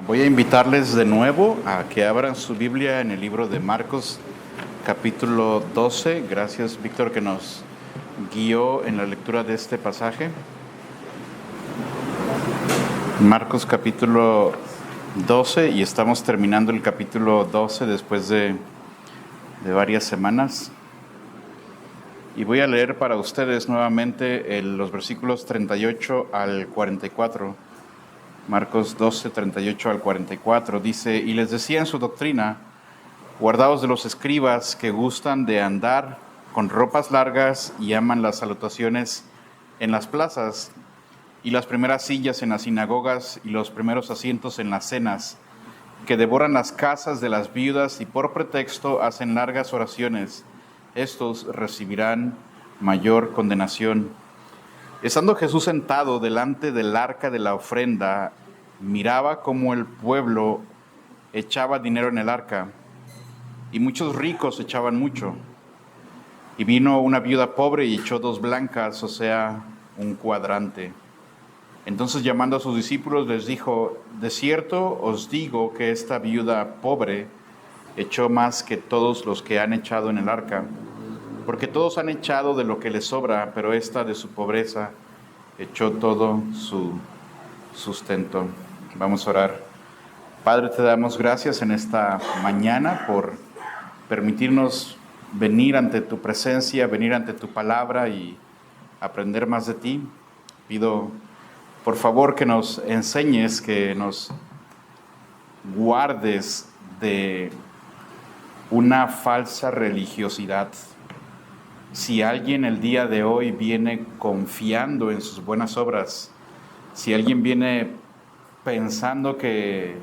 Voy a invitarles de nuevo a que abran su Biblia en el libro de Marcos, capítulo 12. Gracias, Víctor, que nos guió en la lectura de este pasaje. Marcos, capítulo 12, y estamos terminando el capítulo 12 después de varias semanas. Y voy a leer para ustedes nuevamente los versículos 38 al 44. Marcos 12, 38 al 44, dice: Y les decía en su doctrina: guardaos de los escribas que gustan de andar con ropas largas y aman las salutaciones en las plazas, y las primeras sillas en las sinagogas y los primeros asientos en las cenas, que devoran las casas de las viudas y por pretexto hacen largas oraciones. Estos recibirán mayor condenación. Estando Jesús sentado delante del arca de la ofrenda, miraba cómo el pueblo echaba dinero en el arca, y muchos ricos echaban mucho. Y vino una viuda pobre y echó 2 blancas, o sea, un cuadrante. Entonces, llamando a sus discípulos, les dijo: de cierto os digo que esta viuda pobre echó más que todos los que han echado en el arca, porque todos han echado de lo que les sobra, pero esta de su pobreza echó todo su sustento. Vamos a orar. Padre, te damos gracias en esta mañana por permitirnos venir ante tu presencia, venir ante tu palabra y aprender más de ti. Pido, por favor, que nos enseñes, que nos guardes de una falsa religiosidad. Si alguien el día de hoy viene confiando en sus buenas obras, si alguien viene pensando que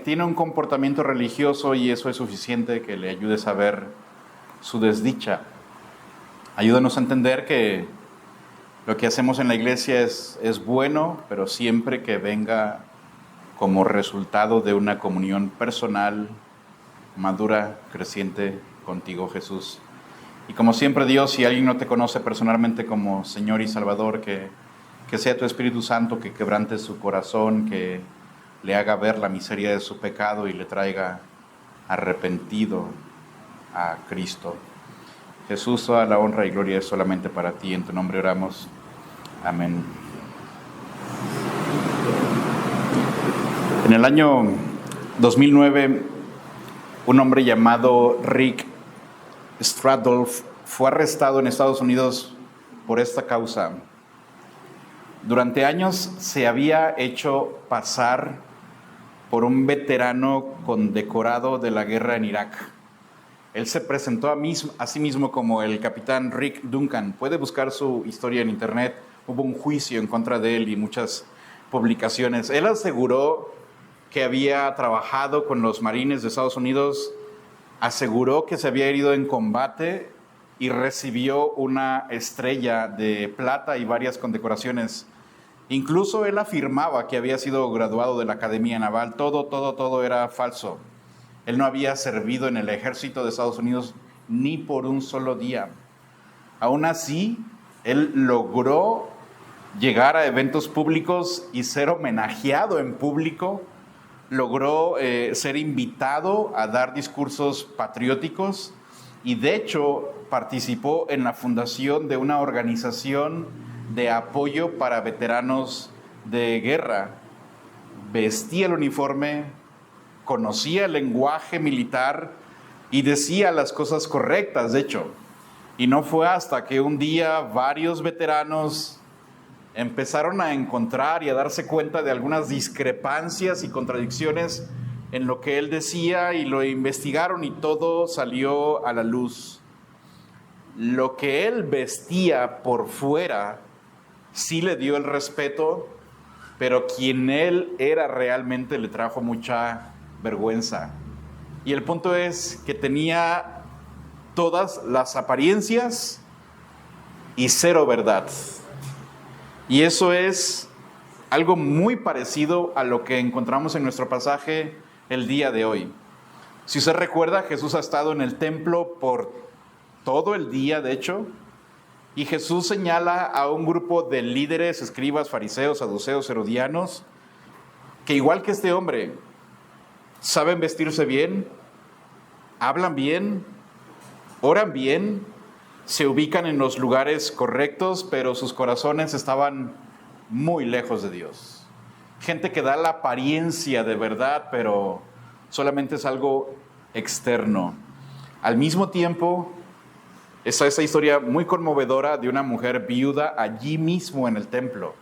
tiene un comportamiento religioso y eso es suficiente, que le ayudes a ver su desdicha. Ayúdanos a entender que lo que hacemos en la iglesia es bueno, pero siempre que venga como resultado de una comunión personal, madura, creciente contigo, Jesús. Y como siempre, Dios, si alguien no te conoce personalmente como Señor y Salvador, que sea tu Espíritu Santo que quebrante su corazón, que le haga ver la miseria de su pecado y le traiga arrepentido a Cristo. Jesús, toda la honra y gloria es solamente para ti. En tu nombre oramos. Amén. En el año 2009, un hombre llamado Rick Stradolph fue arrestado en Estados Unidos por esta causa. Durante años se había hecho pasar por un veterano condecorado de la guerra en Irak. Él se presentó a sí mismo como el capitán Rick Duncan. Puede buscar su historia en internet. Hubo un juicio en contra de él y muchas publicaciones. Él aseguró que había trabajado con los marines de Estados Unidos, aseguró que se había herido en combate y recibió una estrella de plata y varias condecoraciones. Incluso él afirmaba que había sido graduado de la Academia Naval. Todo era falso. Él no había servido en el ejército de Estados Unidos ni por un solo día. Aún así, él logró llegar a eventos públicos y ser homenajeado en público. Logró ser invitado a dar discursos patrióticos y de hecho participó en la fundación de una organización de apoyo para veteranos de guerra. Vestía el uniforme, conocía el lenguaje militar y decía las cosas correctas, de hecho. Y no fue hasta que un día varios veteranos empezaron a encontrar y a darse cuenta de algunas discrepancias y contradicciones en lo que él decía, y lo investigaron y todo salió a la luz. Lo que él vestía por fuera sí le dio el respeto, pero quien él era realmente le trajo mucha vergüenza. Y el punto es que tenía todas las apariencias y cero verdad. Y eso es algo muy parecido a lo que encontramos en nuestro pasaje el día de hoy. Si usted recuerda, Jesús ha estado en el templo por todo el día, de hecho, y Jesús señala a un grupo de líderes, escribas, fariseos, saduceos, herodianos, que igual que este hombre, saben vestirse bien, hablan bien, oran bien, se ubican en los lugares correctos, pero sus corazones estaban muy lejos de Dios. Gente que da la apariencia de verdad, pero solamente es algo externo. Al mismo tiempo, esa historia muy conmovedora de una mujer viuda allí mismo en el templo.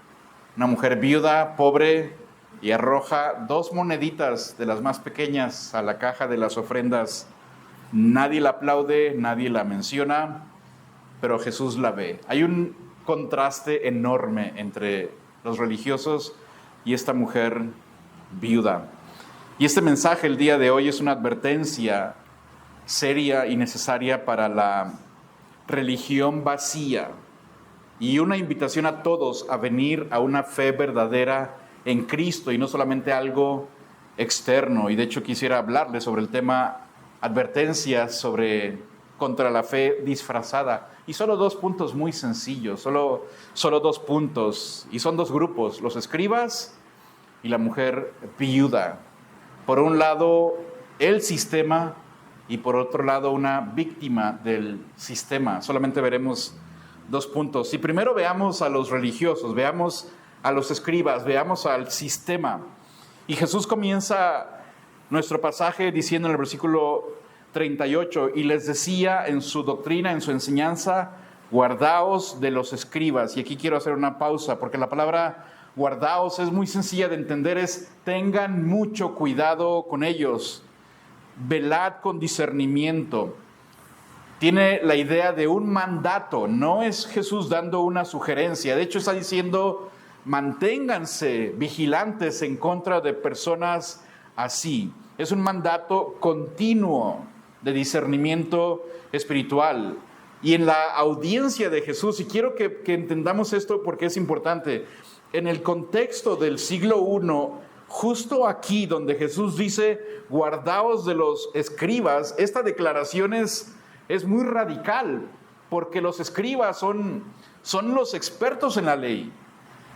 Una mujer viuda, pobre, y arroja 2 moneditas de las más pequeñas a la caja de las ofrendas. Nadie la aplaude, nadie la menciona, pero Jesús la ve. Hay un contraste enorme entre los religiosos y esta mujer viuda. Y este mensaje el día de hoy es una advertencia seria y necesaria para la religión vacía y una invitación a todos a venir a una fe verdadera en Cristo y no solamente algo externo. Y de hecho quisiera hablarles sobre el tema advertencias contra la fe disfrazada. Y solo 2 puntos muy sencillos, solo 2 puntos. Y son 2 grupos, los escribas y la mujer viuda. Por un lado, el sistema y por otro lado, una víctima del sistema. Solamente veremos 2 puntos. Y primero veamos a los religiosos, veamos a los escribas, veamos al sistema. Y Jesús comienza nuestro pasaje diciendo en el versículo 38, y les decía en su doctrina, en su enseñanza, guardaos de los escribas. Y aquí quiero hacer una pausa, porque la palabra guardaos es muy sencilla de entender, es tengan mucho cuidado con ellos, velad con discernimiento. Tiene la idea de un mandato, no es Jesús dando una sugerencia, de hecho está diciendo, manténganse vigilantes en contra de personas así. Es un mandato continuo de discernimiento espiritual. Y en la audiencia de Jesús, y quiero que entendamos esto porque es importante, en el contexto del siglo I, justo aquí donde Jesús dice, guardaos de los escribas, esta declaración es muy radical, porque los escribas son los expertos en la ley.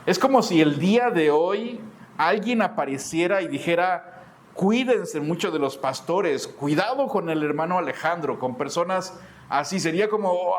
Es como si el día de hoy alguien apareciera y dijera, cuídense mucho de los pastores, cuidado con el hermano Alejandro, con personas así. Sería como,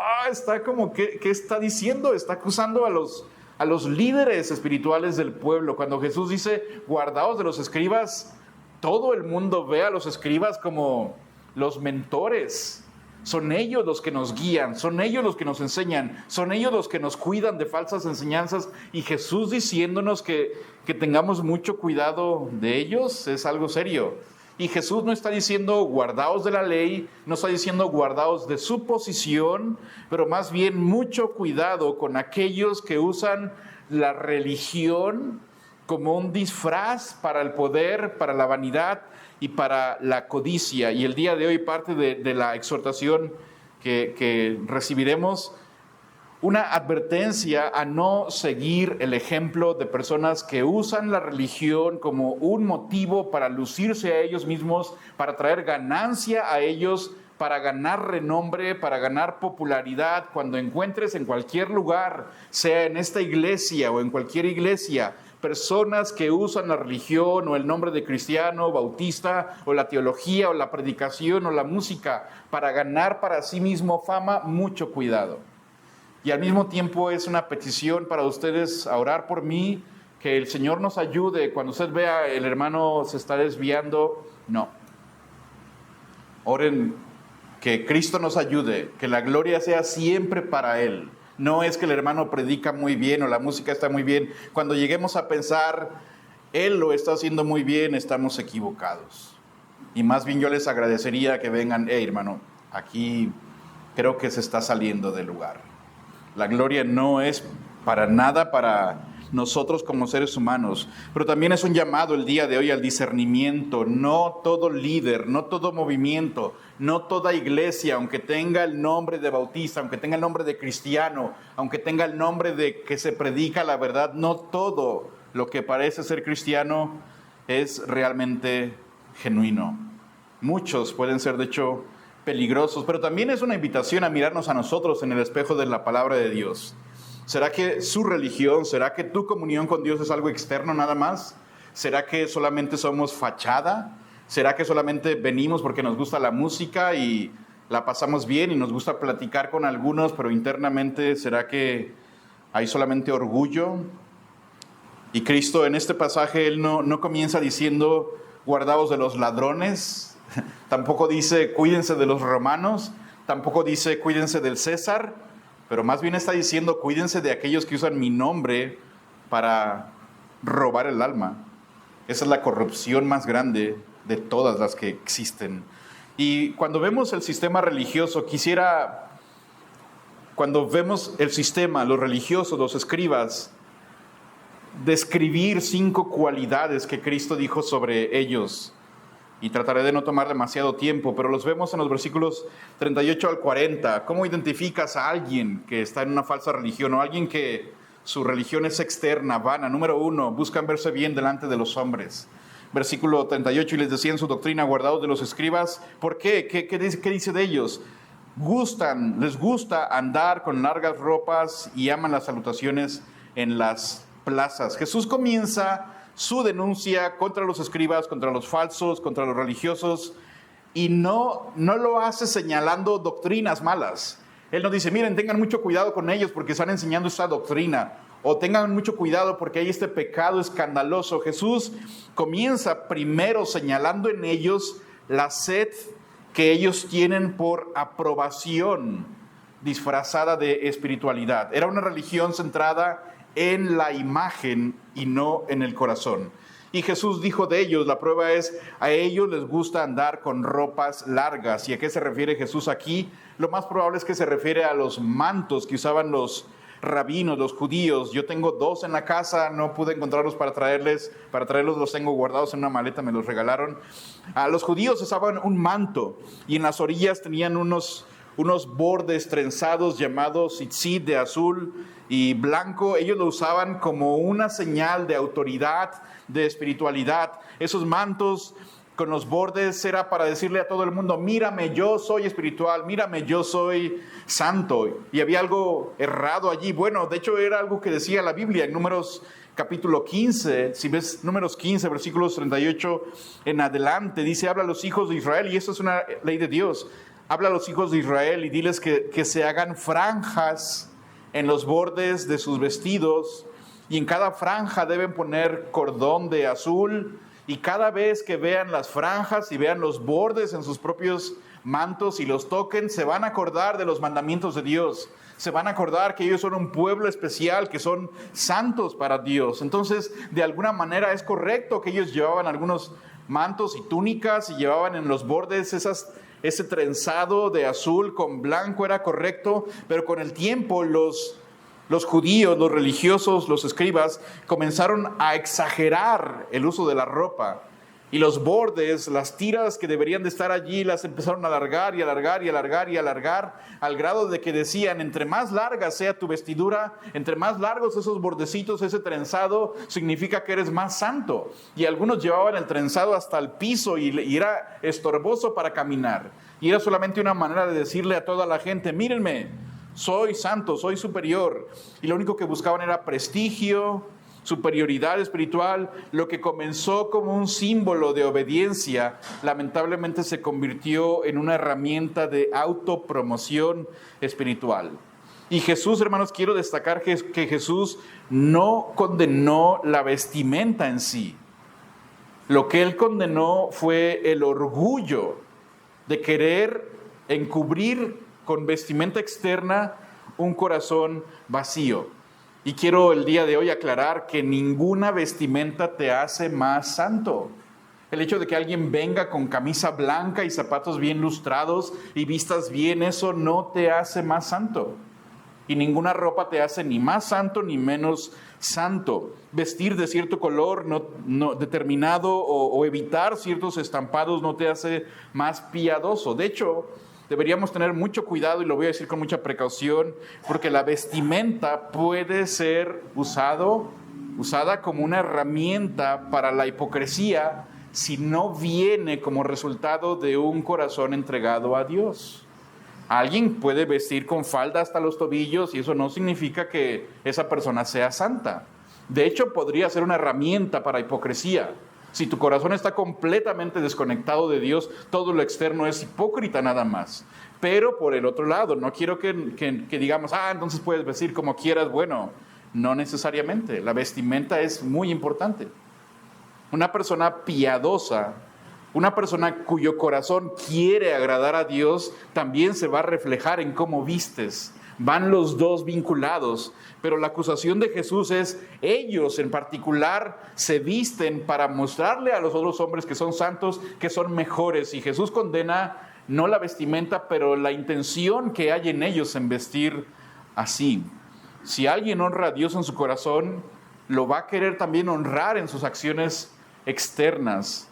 ¿qué está diciendo? Está acusando a los líderes espirituales del pueblo. Cuando Jesús dice, guardaos de los escribas, todo el mundo ve a los escribas como los mentores. Son ellos los que nos guían, son ellos los que nos enseñan, son ellos los que nos cuidan de falsas enseñanzas. Y Jesús diciéndonos que tengamos mucho cuidado de ellos es algo serio. Y Jesús no está diciendo guardaos de la ley, no está diciendo guardaos de su posición, pero más bien mucho cuidado con aquellos que usan la religión como un disfraz para el poder, para la vanidad y para la codicia. Y el día de hoy parte de la exhortación que recibiremos, una advertencia a no seguir el ejemplo de personas que usan la religión como un motivo para lucirse a ellos mismos, para traer ganancia a ellos, para ganar renombre, para ganar popularidad. Cuando encuentres en cualquier lugar, sea en esta iglesia o en cualquier iglesia, personas que usan la religión o el nombre de cristiano, bautista, o la teología, o la predicación, o la música, para ganar para sí mismo fama, mucho cuidado. Y al mismo tiempo es una petición para ustedes a orar por mí, que el Señor nos ayude. Cuando usted vea el hermano se está desviando, no. Oren que Cristo nos ayude, que la gloria sea siempre para Él. No es que el hermano predica muy bien o la música está muy bien. Cuando lleguemos a pensar, él lo está haciendo muy bien, estamos equivocados. Y más bien yo les agradecería que vengan, hermano, aquí creo que se está saliendo del lugar. La gloria no es para nada para nosotros como seres humanos, pero también es un llamado el día de hoy al discernimiento. No todo líder, no todo movimiento, no toda iglesia, aunque tenga el nombre de bautista, aunque tenga el nombre de cristiano, aunque tenga el nombre de que se predica la verdad, no todo lo que parece ser cristiano es realmente genuino. Muchos pueden ser, de hecho, peligrosos, pero también es una invitación a mirarnos a nosotros en el espejo de la palabra de Dios. ¿Será que su religión, será que tu comunión con Dios es algo externo nada más? ¿Será que solamente somos fachada? ¿Será que solamente venimos porque nos gusta la música y la pasamos bien y nos gusta platicar con algunos, pero internamente será que hay solamente orgullo? Y Cristo en este pasaje, Él no comienza diciendo, guardaos de los ladrones, tampoco dice, cuídense de los romanos, tampoco dice, cuídense del César, pero más bien está diciendo, cuídense de aquellos que usan mi nombre para robar el alma. Esa es la corrupción más grande de todas las que existen. Y cuando vemos el sistema religioso, cuando vemos el sistema, los religiosos, los escribas, describir 5 cualidades que Cristo dijo sobre ellos. Y trataré de no tomar demasiado tiempo, pero los vemos en los versículos 38 al 40. ¿Cómo identificas a alguien que está en una falsa religión o alguien que su religión es externa, vana? Número 1, buscan verse bien delante de los hombres. Versículo 38, y les decían su doctrina, guardados de los escribas. ¿Por qué? ¿Qué dice de ellos? Les gusta andar con largas ropas y aman las salutaciones en las plazas. Jesús comienza su denuncia contra los escribas, contra los falsos, contra los religiosos, y no lo hace señalando doctrinas malas. Él no dice, miren, tengan mucho cuidado con ellos porque están enseñando esta doctrina, o tengan mucho cuidado porque hay este pecado escandaloso. Jesús comienza primero señalando en ellos la sed que ellos tienen por aprobación disfrazada de espiritualidad. Era una religión centrada en la imagen y no en el corazón. Y Jesús dijo de ellos, la prueba es, a ellos les gusta andar con ropas largas. ¿Y a qué se refiere Jesús aquí? Lo más probable es que se refiere a los mantos que usaban los rabinos, los judíos. Yo tengo 2 en la casa, no pude encontrarlos para traerlos, los tengo guardados en una maleta, me los regalaron. Los judíos usaban un manto y en las orillas tenían unos bordes trenzados llamados tzitzit, de azul y blanco. Ellos lo usaban como una señal de autoridad, de espiritualidad. Esos mantos con los bordes era para decirle a todo el mundo, mírame, yo soy espiritual, mírame, yo soy santo. Y había algo errado allí. Bueno, de hecho era algo que decía la Biblia en Números capítulo 15, si ves Números 15, versículos 38 en adelante, dice, habla a los hijos de Israel, y esto es una ley de Dios, habla a los hijos de Israel y diles que se hagan franjas en los bordes de sus vestidos, y en cada franja deben poner cordón de azul, y cada vez que vean las franjas y vean los bordes en sus propios mantos y los toquen, se van a acordar de los mandamientos de Dios. Se van a acordar que ellos son un pueblo especial, que son santos para Dios. Entonces, de alguna manera es correcto que ellos llevaban algunos mantos y túnicas y llevaban en los bordes ese trenzado de azul con blanco, era correcto, pero con el tiempo los judíos, los religiosos, los escribas comenzaron a exagerar el uso de la ropa, y los bordes, las tiras que deberían de estar allí, las empezaron a alargar y alargar y alargar y alargar, al grado de que decían, entre más larga sea tu vestidura, entre más largos esos bordecitos, ese trenzado, significa que eres más santo. Y algunos llevaban el trenzado hasta el piso y era estorboso para caminar. Y era solamente una manera de decirle a toda la gente, mírenme, soy santo, soy superior. Y lo único que buscaban era prestigio, superioridad espiritual. Lo que comenzó como un símbolo de obediencia, lamentablemente se convirtió en una herramienta de autopromoción espiritual. Y Jesús, hermanos, quiero destacar que Jesús no condenó la vestimenta en sí. Lo que Él condenó fue el orgullo de querer encubrir con vestimenta externa un corazón vacío. Y quiero el día de hoy aclarar que ninguna vestimenta te hace más santo. El hecho de que alguien venga con camisa blanca y zapatos bien lustrados y vistas bien, eso no te hace más santo. Y ninguna ropa te hace ni más santo ni menos santo. Vestir de cierto color no determinado o evitar ciertos estampados no te hace más piadoso. De hecho, deberíamos tener mucho cuidado, y lo voy a decir con mucha precaución, porque la vestimenta puede ser usada como una herramienta para la hipocresía si no viene como resultado de un corazón entregado a Dios. Alguien puede vestir con falda hasta los tobillos y eso no significa que esa persona sea santa. De hecho, podría ser una herramienta para hipocresía. Si tu corazón está completamente desconectado de Dios, todo lo externo es hipócrita nada más. Pero por el otro lado, no quiero que digamos, entonces puedes vestir como quieras. Bueno, no necesariamente. La vestimenta es muy importante. Una persona piadosa, una persona cuyo corazón quiere agradar a Dios, también se va a reflejar en cómo vistes. Van los dos vinculados, pero la acusación de Jesús es, ellos en particular se visten para mostrarle a los otros hombres que son santos, que son mejores. Y Jesús condena no la vestimenta, pero la intención que hay en ellos en vestir así. Si alguien honra a Dios en su corazón, lo va a querer también honrar en sus acciones externas.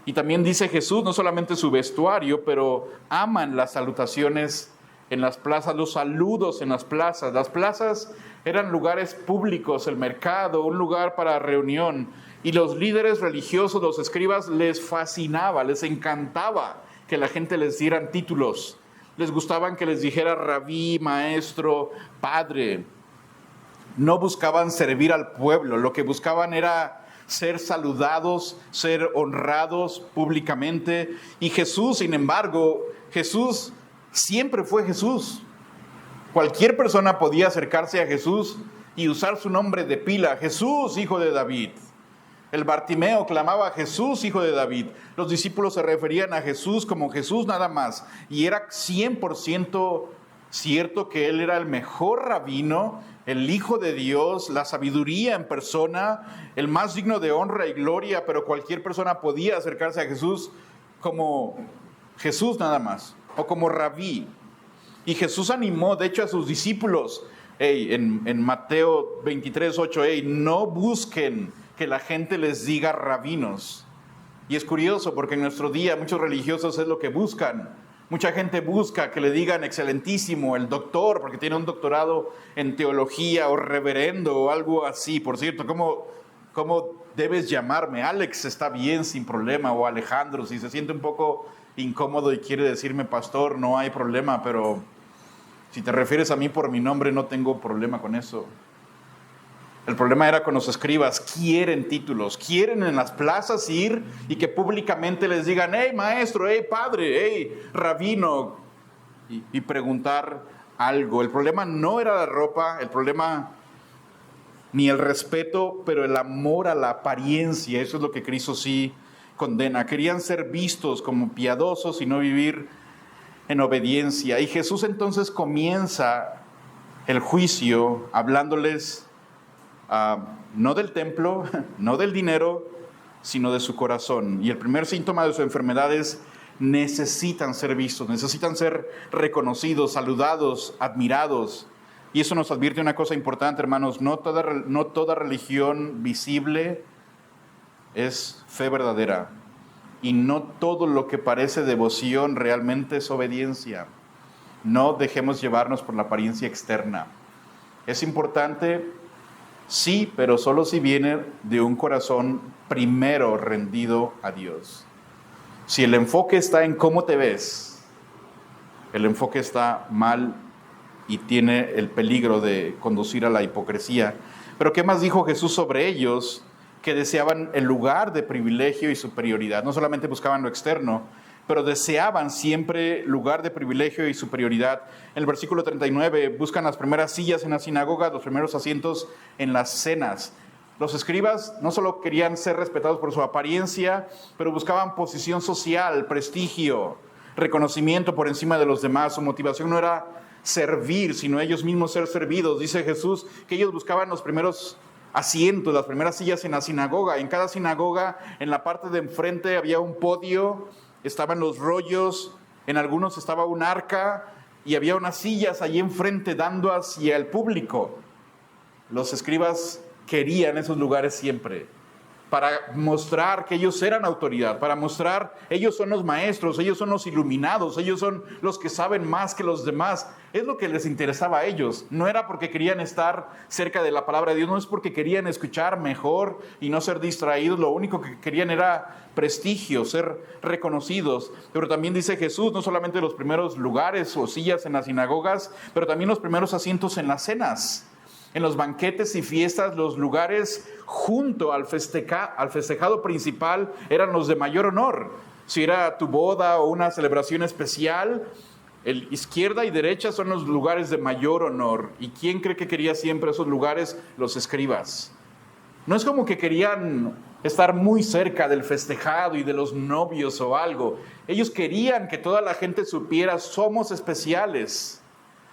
Y también dice Jesús, no solamente su vestuario, pero aman las salutaciones en las plazas, los saludos en las plazas. Las plazas eran lugares públicos, el mercado, un lugar para reunión. Y los líderes religiosos, los escribas, les fascinaba, les encantaba que la gente les dieran títulos. Les gustaban que les dijera rabí, maestro, padre. No buscaban servir al pueblo, lo que buscaban era ser saludados, ser honrados públicamente. Y Jesús, sin embargo, Jesús siempre fue Jesús. Cualquier persona podía acercarse a Jesús y usar su nombre de pila: Jesús, hijo de David. El Bartimeo clamaba: Jesús, hijo de David. Los discípulos se referían a Jesús como Jesús nada más. Y era 100% cierto que él era el mejor rabino, el Hijo de Dios, la sabiduría en persona, el más digno de honra y gloria, pero cualquier persona podía acercarse a Jesús como Jesús nada más, o como rabí. Y Jesús animó, de hecho, a sus discípulos, en Mateo 23:8, no busquen que la gente les diga rabinos. Y es curioso porque en nuestro día muchos religiosos es lo que buscan. Mucha gente busca que le digan excelentísimo, el doctor, porque tiene un doctorado en teología, o reverendo, o algo así. Por cierto, ¿cómo debes llamarme? Alex está bien, sin problema, o Alejandro. Si se siente un poco incómodo y quiere decirme pastor, no hay problema, pero si te refieres a mí por mi nombre, no tengo problema con eso. El problema era con los escribas: quieren títulos, quieren en las plazas ir y que públicamente les digan: hey maestro, hey padre, hey rabino, y preguntar algo. El problema no era la ropa, el problema ni el respeto, pero el amor a la apariencia. Eso es lo que Cristo sí condena. Querían ser vistos como piadosos y no vivir en obediencia. Y Jesús entonces comienza el juicio hablándoles no del templo, no del dinero, sino de su corazón. Y el primer síntoma de su enfermedad es: necesitan ser vistos, necesitan ser reconocidos, saludados, admirados. Y eso nos advierte una cosa importante, hermanos: no toda religión visible es fe verdadera, y no todo lo que parece devoción realmente es obediencia. No dejemos llevarnos por la apariencia externa. Es importante, sí, pero solo si viene de un corazón primero rendido a Dios. Si el enfoque está en cómo te ves, el enfoque está mal y tiene el peligro de conducir a la hipocresía. Pero ¿qué más dijo Jesús sobre ellos? Que deseaban el lugar de privilegio y superioridad. No solamente buscaban lo externo, pero deseaban siempre lugar de privilegio y superioridad. En el versículo 39, buscan las primeras sillas en la sinagoga, los primeros asientos en las cenas. Los escribas no solo querían ser respetados por su apariencia, pero buscaban posición social, prestigio, reconocimiento por encima de los demás. Su motivación no era servir, sino ellos mismos ser servidos. Dice Jesús que ellos buscaban los primeros asientos, las primeras sillas en la sinagoga. En cada sinagoga, en la parte de enfrente había un podio, estaban los rollos, en algunos estaba un arca y había unas sillas allí enfrente dando hacia el público. Los escribas querían esos lugares siempre para mostrar que ellos eran autoridad, para mostrar ellos son los maestros, ellos son los iluminados, ellos son los que saben más que los demás. Es lo que les interesaba a ellos. No era porque querían estar cerca de la palabra de Dios, no es porque querían escuchar mejor y no ser distraídos. Lo único que querían era prestigio, ser reconocidos. Pero también dice Jesús, no solamente los primeros lugares o sillas en las sinagogas, pero también los primeros asientos en las cenas. En los banquetes y fiestas, los lugares junto al festejado principal eran los de mayor honor. Si era tu boda o una celebración especial, izquierda y derecha son los lugares de mayor honor. ¿Y quién cree que quería siempre esos lugares? Los escribas. No es como que querían estar muy cerca del festejado y de los novios o algo. Ellos querían que toda la gente supiera: somos especiales.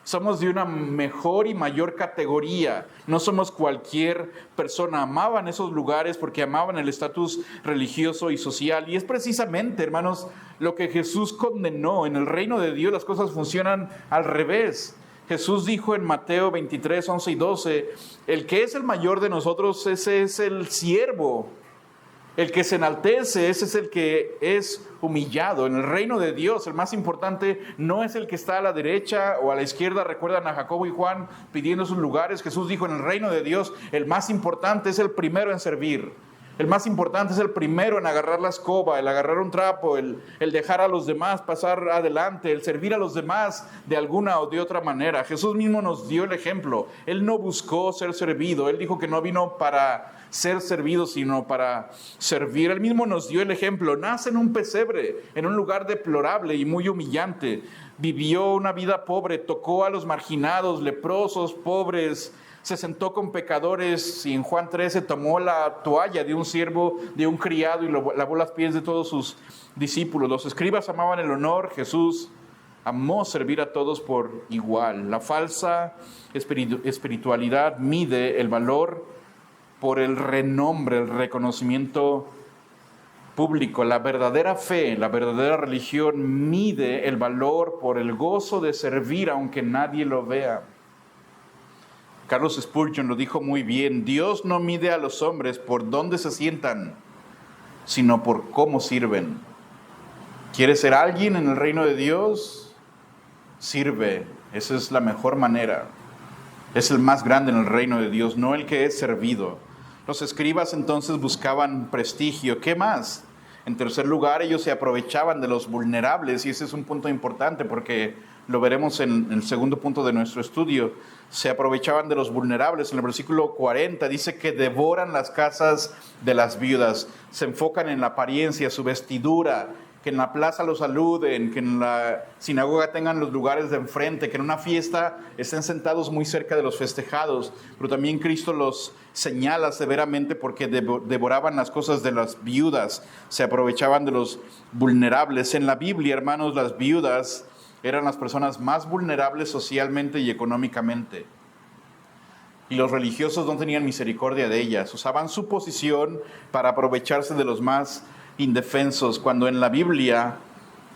Somos de una mejor y mayor categoría. No somos cualquier persona. Amaban esos lugares porque amaban el estatus religioso y social. Y es precisamente, hermanos, lo que Jesús condenó. En el reino de Dios las cosas funcionan al revés. Jesús dijo en Mateo 23, 11 y 12, el que es el mayor de nosotros, ese es el siervo. El que se enaltece, ese es el que es humillado. En el reino de Dios, el más importante no es el que está a la derecha o a la izquierda. Recuerdan a Jacobo y Juan pidiendo sus lugares. Jesús dijo: en el reino de Dios, el más importante es el primero en servir. El más importante es el primero en agarrar la escoba, el agarrar un trapo, el dejar a los demás pasar adelante, el servir a los demás de alguna o de otra manera. Jesús mismo nos dio el ejemplo. Él no buscó ser servido. Él dijo que no vino para ser servido, sino para servir. Él mismo nos dio el ejemplo. Nace en un pesebre, en un lugar deplorable y muy humillante. Vivió una vida pobre, tocó a los marginados, leprosos, pobres. Se sentó con pecadores, y en Juan 13 tomó la toalla de un siervo, de un criado, y lavó los pies de todos sus discípulos. Los escribas amaban el honor. Jesús amó servir a todos por igual. La falsa espiritualidad mide el valor por el renombre, el reconocimiento público. La verdadera fe, la verdadera religión mide el valor por el gozo de servir aunque nadie lo vea. Carlos Spurgeon lo dijo muy bien: Dios no mide a los hombres por dónde se sientan, sino por cómo sirven. ¿Quieres ser alguien en el reino de Dios? Sirve. Esa es la mejor manera. Es el más grande en el reino de Dios, no el que es servido. Los escribas entonces buscaban prestigio. ¿Qué más? En tercer lugar, ellos se aprovechaban de los vulnerables, y ese es un punto importante porque lo veremos en el segundo punto de nuestro estudio. Se aprovechaban de los vulnerables. En el versículo 40 dice que devoran las casas de las viudas. Se enfocan en la apariencia, su vestidura, que en la plaza los saluden, que en la sinagoga tengan los lugares de enfrente, que en una fiesta estén sentados muy cerca de los festejados. Pero también Cristo los señala severamente porque devoraban las cosas de las viudas, se aprovechaban de los vulnerables. En la Biblia, hermanos, las viudas eran las personas más vulnerables socialmente y económicamente. Y los religiosos no tenían misericordia de ellas. Usaban su posición para aprovecharse de los más indefensos, cuando en la Biblia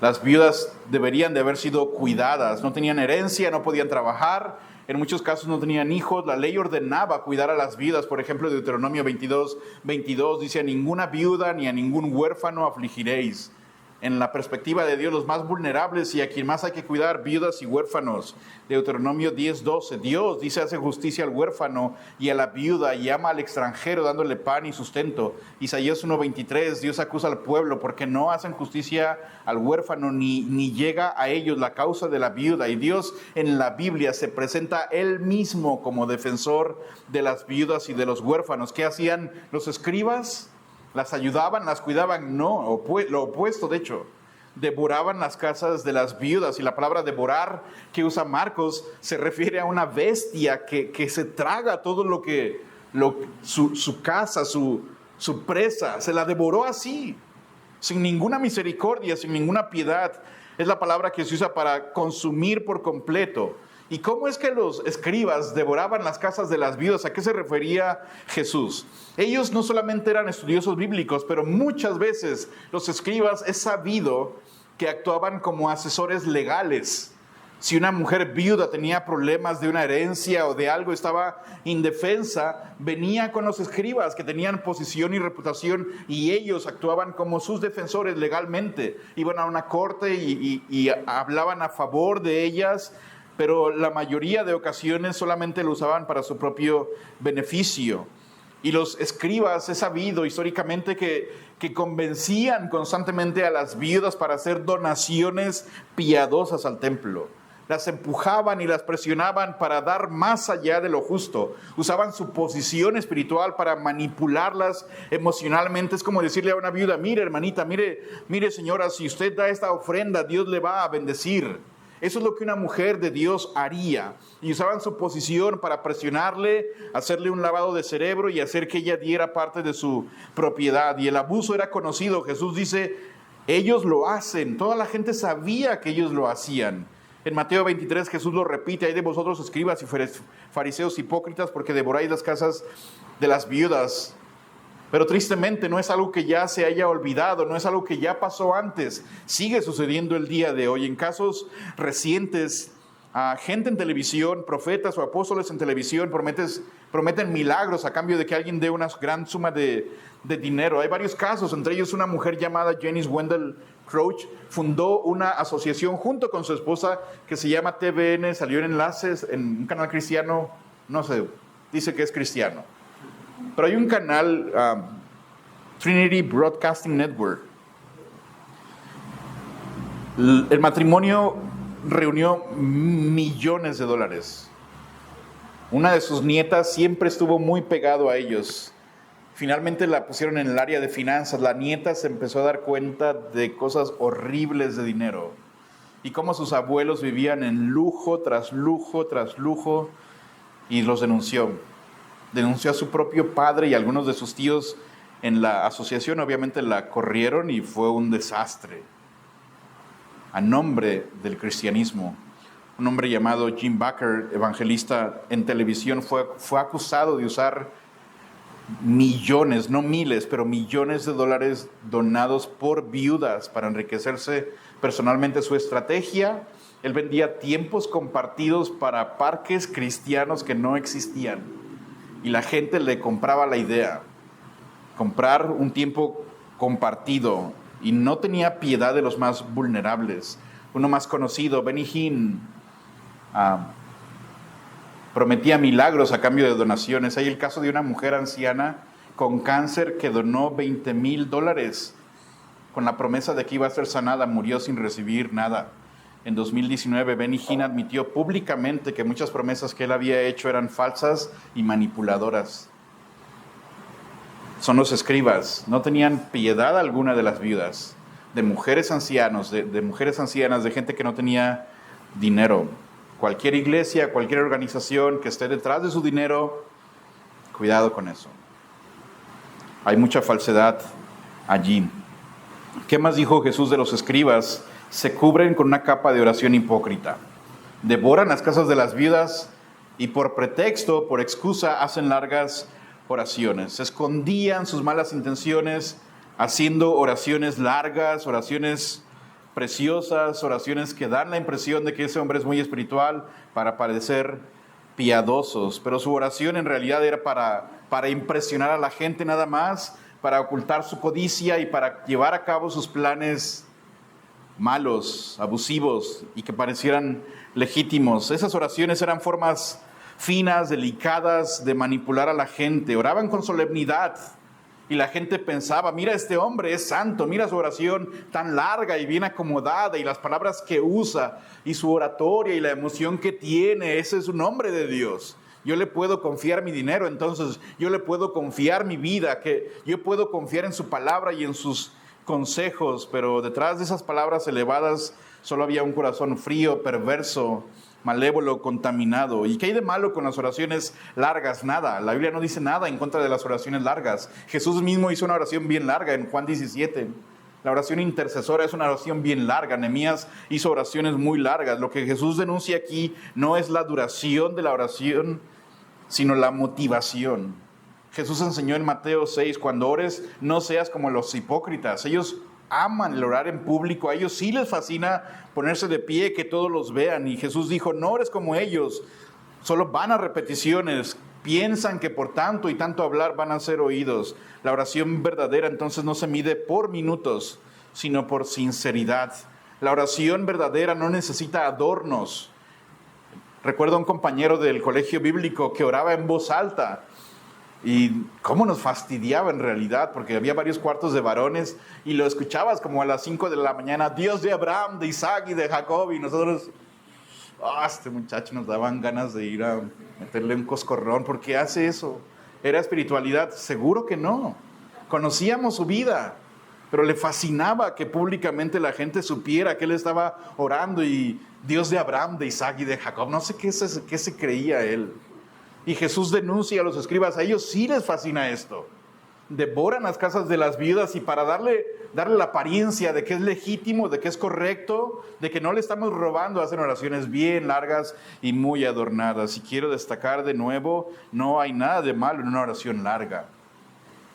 las viudas deberían de haber sido cuidadas. No tenían herencia, no podían trabajar, en muchos casos no tenían hijos. La ley ordenaba cuidar a las viudas. Por ejemplo, Deuteronomio 22 dice: a ninguna viuda ni a ningún huérfano afligiréis. En la perspectiva de Dios, los más vulnerables y a quien más hay que cuidar, viudas y huérfanos. Deuteronomio 10:12, Dios dice: hace justicia al huérfano y a la viuda, y ama al extranjero dándole pan y sustento. Isaías 1:23, Dios acusa al pueblo porque no hacen justicia al huérfano ni llega a ellos la causa de la viuda. Y Dios en la Biblia se presenta Él mismo como defensor de las viudas y de los huérfanos. ¿Qué hacían los escribas? ¿Las ayudaban, las cuidaban? No, lo opuesto, de hecho. Devoraban las casas de las viudas. Y la palabra devorar que usa Marcos se refiere a una bestia que se traga todo su casa, su presa. Se la devoró así, sin ninguna misericordia, sin ninguna piedad. Es la palabra que se usa para consumir por completo. ¿Y cómo es que los escribas devoraban las casas de las viudas? ¿A qué se refería Jesús? Ellos no solamente eran estudiosos bíblicos, pero muchas veces los escribas es sabido que actuaban como asesores legales. Si una mujer viuda tenía problemas de una herencia o de algo, estaba indefensa, venía con los escribas que tenían posición y reputación, y ellos actuaban como sus defensores legalmente. Iban a una corte y hablaban a favor de ellas, pero la mayoría de ocasiones solamente lo usaban para su propio beneficio. Y los escribas, es sabido históricamente que convencían constantemente a las viudas para hacer donaciones piadosas al templo. las empujaban y las presionaban para dar más allá de lo justo. Usaban su posición espiritual para manipularlas emocionalmente. Es como decirle a una viuda: mire, hermanita, mire señora, si usted da esta ofrenda, Dios le va a bendecir. Eso es lo que una mujer de Dios haría. Y usaban su posición para presionarle, hacerle un lavado de cerebro y hacer que ella diera parte de su propiedad. Y el abuso era conocido. Jesús dice: ellos lo hacen. Toda la gente sabía que ellos lo hacían. En Mateo 23 Jesús lo repite: hay de vosotros, escribas y fariseos hipócritas, porque devoráis las casas de las viudas. Pero tristemente no es algo que ya se haya olvidado, no es algo que ya pasó antes. Sigue sucediendo el día de hoy. En casos recientes, gente en televisión, profetas o apóstoles en televisión prometen milagros a cambio de que alguien dé una gran suma de dinero. Hay varios casos, entre ellos una mujer llamada Janice Wendell Crouch fundó una asociación junto con su esposa que se llama TVN, salió en enlaces en un canal cristiano, no sé, dice que es cristiano. Pero hay un canal, Trinity Broadcasting Network. El matrimonio reunió millones de dólares. Una de sus nietas siempre estuvo muy pegado a ellos. Finalmente la pusieron en el área de finanzas. La nieta se empezó a dar cuenta de cosas horribles de dinero y cómo sus abuelos vivían en lujo tras lujo tras lujo, y los denunció. Denunció a su propio padre y a algunos de sus tíos en la asociación. Obviamente la corrieron y fue un desastre. A nombre del cristianismo, un hombre llamado Jim Bakker, evangelista en televisión, fue acusado de usar millones, no miles, pero millones de dólares donados por viudas para enriquecerse personalmente. Su estrategia: él vendía tiempos compartidos para parques cristianos que no existían. Y la gente le compraba la idea, comprar un tiempo compartido, y no tenía piedad de los más vulnerables. Uno más conocido, Benny Hinn, prometía milagros a cambio de donaciones. Hay el caso de una mujer anciana con cáncer que donó $20,000 con la promesa de que iba a ser sanada. Murió sin recibir nada. En 2019, Benny Hinn admitió públicamente que muchas promesas que él había hecho eran falsas y manipuladoras. Son los escribas. No tenían piedad alguna de las viudas, de mujeres ancianos, de mujeres ancianas, de gente que no tenía dinero. Cualquier iglesia, cualquier organización que esté detrás de su dinero, cuidado con eso. Hay mucha falsedad allí. ¿Qué más dijo Jesús de los escribas? Se cubren con una capa de oración hipócrita. Devoran las casas de las viudas y por pretexto, por excusa, hacen largas oraciones. Escondían sus malas intenciones haciendo oraciones largas, oraciones preciosas, oraciones que dan la impresión de que ese hombre es muy espiritual para parecer piadosos. Pero su oración en realidad era para impresionar a la gente nada más, para ocultar su codicia y para llevar a cabo sus planes malos, abusivos y que parecieran legítimos. Esas oraciones eran formas finas, delicadas de manipular a la gente. Oraban con solemnidad y la gente pensaba: mira, este hombre es santo, mira su oración tan larga y bien acomodada y las palabras que usa y su oratoria y la emoción que tiene. Ese es un hombre de Dios. Yo le puedo confiar mi dinero, entonces yo le puedo confiar mi vida, que yo puedo confiar en su palabra y en sus consejos. Pero detrás de esas palabras elevadas solo había un corazón frío, perverso, malévolo, contaminado. ¿Y qué hay de malo con las oraciones largas? Nada. La Biblia no dice nada en contra de las oraciones largas. Jesús mismo hizo una oración bien larga en Juan 17. La oración intercesora es una oración bien larga. Nehemías hizo oraciones muy largas. Lo que Jesús denuncia aquí no es la duración de la oración, sino la motivación. Jesús enseñó en Mateo 6: cuando ores, no seas como los hipócritas. Ellos aman el orar en público. A ellos sí les fascina ponerse de pie, que todos los vean. Y Jesús dijo: no ores como ellos. Solo van a repeticiones. Piensan que por tanto y tanto hablar van a ser oídos. La oración verdadera entonces no se mide por minutos, sino por sinceridad. La oración verdadera no necesita adornos. Recuerdo a un compañero del colegio bíblico que oraba en voz alta. Y cómo nos fastidiaba en realidad, porque había varios cuartos de varones y lo escuchabas como a las 5 de la mañana: Dios de Abraham, de Isaac y de Jacob, y nosotros Este muchacho nos daban ganas de ir a meterle un coscorrón. ¿Por qué hace eso? ¿Era espiritualidad? Seguro que no. Conocíamos su vida, pero le fascinaba que públicamente la gente supiera que él estaba orando y Dios de Abraham, de Isaac y de Jacob. No sé qué se creía él. Y Jesús denuncia a los escribas, a ellos sí les fascina esto. Devoran las casas de las viudas y para darle la apariencia de que es legítimo, de que es correcto, de que no le estamos robando, hacen oraciones bien largas y muy adornadas. Y quiero destacar de nuevo, no hay nada de malo en una oración larga.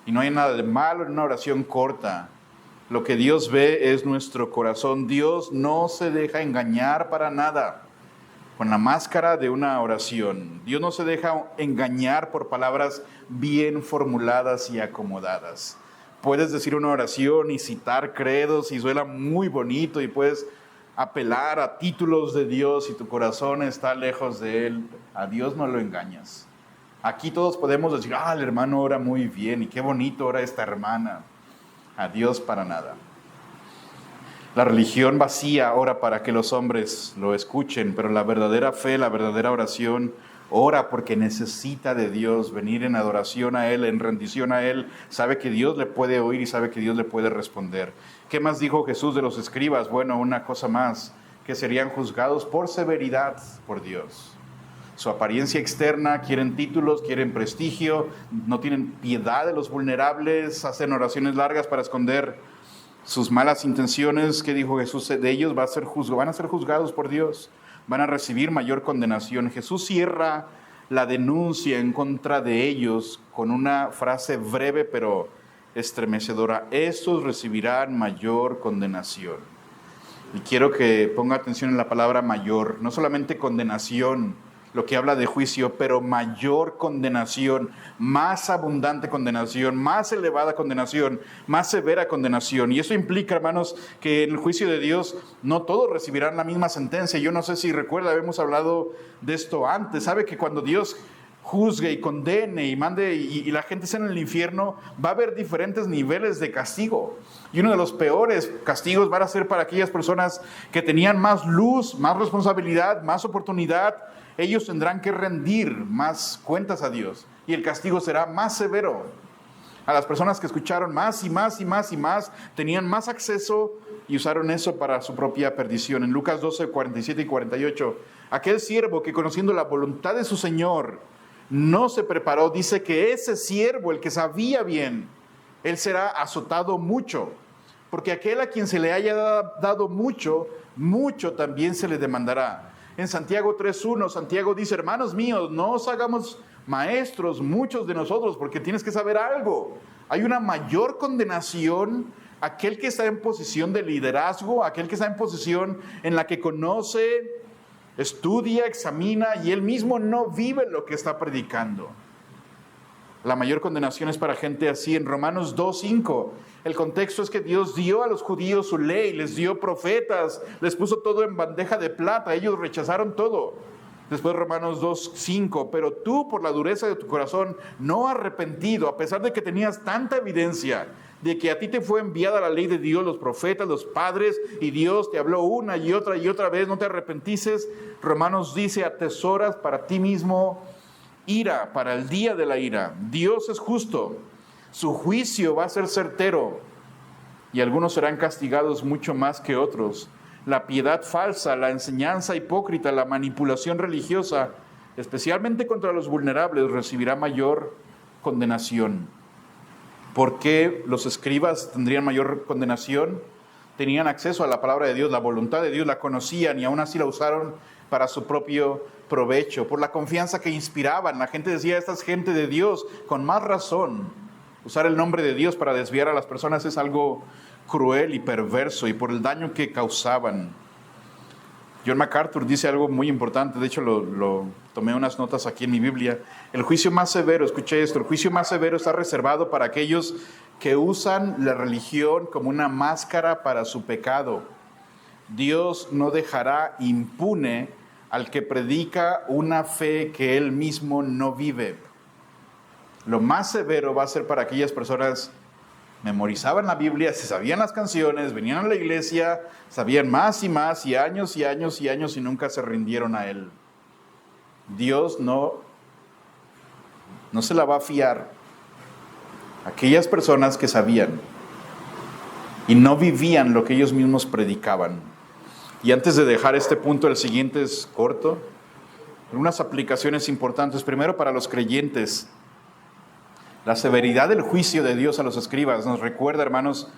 Y no hay nada de malo en una oración corta. Lo que Dios ve es nuestro corazón. Dios no se deja engañar para nada con la máscara de una oración. Dios no se deja engañar por palabras bien formuladas y acomodadas. Puedes decir una oración y citar credos y suena muy bonito y puedes apelar a títulos de Dios y tu corazón está lejos de Él. A Dios no lo engañas. Aquí todos podemos decir, el hermano ora muy bien y qué bonito ora esta hermana. A Dios para nada. La religión vacía ora para que los hombres lo escuchen, pero la verdadera fe, la verdadera oración, ora porque necesita de Dios, venir en adoración a Él, en rendición a Él, sabe que Dios le puede oír y sabe que Dios le puede responder. ¿Qué más dijo Jesús de los escribas? Bueno, una cosa más, que serían juzgados por severidad por Dios. Su apariencia externa, quieren títulos, quieren prestigio, no tienen piedad de los vulnerables, hacen oraciones largas para esconder sus malas intenciones. ¿Qué dijo Jesús de ellos? Van a ser juzgados por Dios, van a recibir mayor condenación. Jesús cierra la denuncia en contra de ellos con una frase breve pero estremecedora: estos recibirán mayor condenación. Y quiero que ponga atención en la palabra mayor, no solamente condenación, lo que habla de juicio, pero mayor condenación, más abundante condenación, más elevada condenación, más severa condenación. Y eso implica, hermanos, que en el juicio de Dios no todos recibirán la misma sentencia. Yo no sé si recuerda, habíamos hablado de esto antes. Sabe que cuando Dios juzgue y condene y mande y la gente esté en el infierno, va a haber diferentes niveles de castigo. Y uno de los peores castigos van a ser para aquellas personas que tenían más luz, más responsabilidad, más oportunidad. Ellos tendrán que rendir más cuentas a Dios y el castigo será más severo. A las personas que escucharon más y más y más y más, tenían más acceso y usaron eso para su propia perdición. En Lucas 12, 47 y 48, aquel siervo que conociendo la voluntad de su Señor no se preparó, dice que ese siervo, el que sabía bien, él será azotado mucho, porque aquel a quien se le haya dado mucho, mucho también se le demandará. En Santiago 3.1, Santiago dice, hermanos míos, no os hagamos maestros muchos de nosotros, porque tienes que saber algo. Hay una mayor condenación aquel que está en posición de liderazgo, aquel que está en posición en la que conoce, estudia, examina y él mismo no vive lo que está predicando. La mayor condenación es para gente así. En Romanos 2.5, el contexto es que Dios dio a los judíos su ley, les dio profetas, les puso todo en bandeja de plata, ellos rechazaron todo. Después Romanos 2.5, pero tú por la dureza de tu corazón no arrepentido, a pesar de que tenías tanta evidencia de que a ti te fue enviada la ley de Dios, los profetas, los padres, y Dios te habló una y otra vez, no te arrepentices. Romanos dice, atesoras para ti mismo ira, para el día de la ira. Dios es justo, su juicio va a ser certero y algunos serán castigados mucho más que otros. La piedad falsa, la enseñanza hipócrita, la manipulación religiosa, especialmente contra los vulnerables, recibirá mayor condenación. ¿Por qué los escribas tendrían mayor condenación? Tenían acceso a la palabra de Dios, la voluntad de Dios, la conocían y aún así la usaron para su propio provecho, por la confianza que inspiraban. La gente decía, esta es gente de Dios, con más razón. Usar el nombre de Dios para desviar a las personas es algo cruel y perverso, y por el daño que causaban. John MacArthur dice algo muy importante, de hecho lo tomé unas notas aquí en mi Biblia. El juicio más severo, escuché esto, el juicio más severo está reservado para aquellos que usan la religión como una máscara para su pecado. Dios no dejará impune al que predica una fe que él mismo no vive. Lo más severo va a ser para aquellas personas memorizaban la Biblia, se sabían las canciones, venían a la iglesia, sabían más y más, y años y años y años, y nunca se rindieron a Él. Dios no se la va a fiar a aquellas personas que sabían y no vivían lo que ellos mismos predicaban. Y antes de dejar este punto, el siguiente es corto. Algunas aplicaciones importantes. Primero, para los creyentes, la severidad del juicio de Dios a los escribas nos recuerda, hermanos,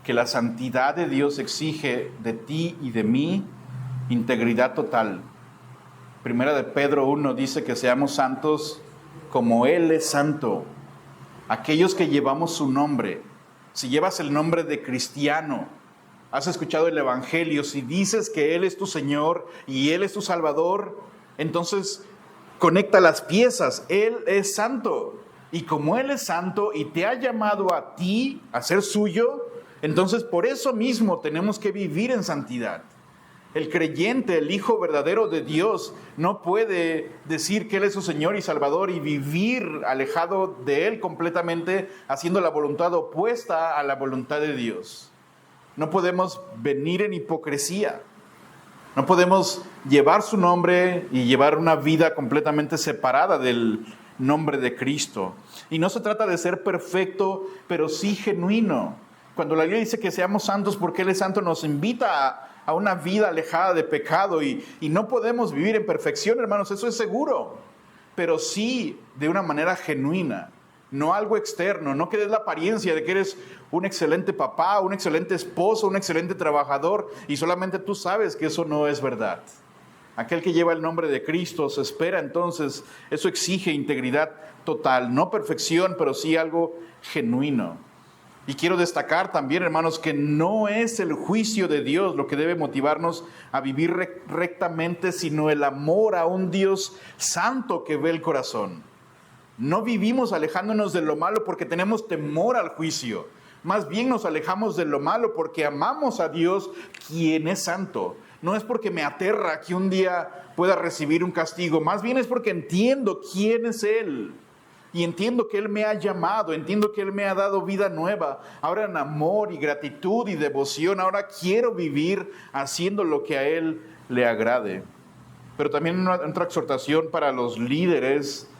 que la santidad de Dios exige de ti y de mí integridad total. Primera de Pedro 1 dice que seamos santos como Él es santo. Aquellos que llevamos su nombre, si llevas el nombre de cristiano, has escuchado el Evangelio, si dices que Él es tu Señor y Él es tu Salvador, entonces conecta las piezas. Él es santo. Y como Él es santo y te ha llamado a ti a ser suyo, entonces por eso mismo tenemos que vivir en santidad. El creyente, el Hijo verdadero de Dios, no puede decir que Él es su Señor y Salvador y vivir alejado de Él completamente, haciendo la voluntad opuesta a la voluntad de Dios. No podemos venir en hipocresía. No podemos llevar su nombre y llevar una vida completamente separada del nombre de Cristo. Y no se trata de ser perfecto, pero sí genuino. Cuando la Biblia dice que seamos santos porque Él es santo, nos invita a una vida alejada de pecado. Y no podemos vivir en perfección, hermanos, eso es seguro. Pero sí de una manera genuina. No algo externo, no que des la apariencia de que eres un excelente papá, un excelente esposo, un excelente trabajador y solamente tú sabes que eso no es verdad. Aquel que lleva el nombre de Cristo se espera entonces, eso exige integridad total, no perfección, pero sí algo genuino. Y quiero destacar también, hermanos, que no es el juicio de Dios lo que debe motivarnos a vivir rectamente, sino el amor a un Dios santo que ve el corazón. No vivimos alejándonos de lo malo porque tenemos temor al juicio. Más bien nos alejamos de lo malo porque amamos a Dios, quien es santo. No es porque me aterra que un día pueda recibir un castigo. Más bien es porque entiendo quién es Él. Y entiendo que Él me ha llamado, entiendo que Él me ha dado vida nueva. Ahora en amor y gratitud y devoción, ahora quiero vivir haciendo lo que a Él le agrade. Pero también otra exhortación para los líderes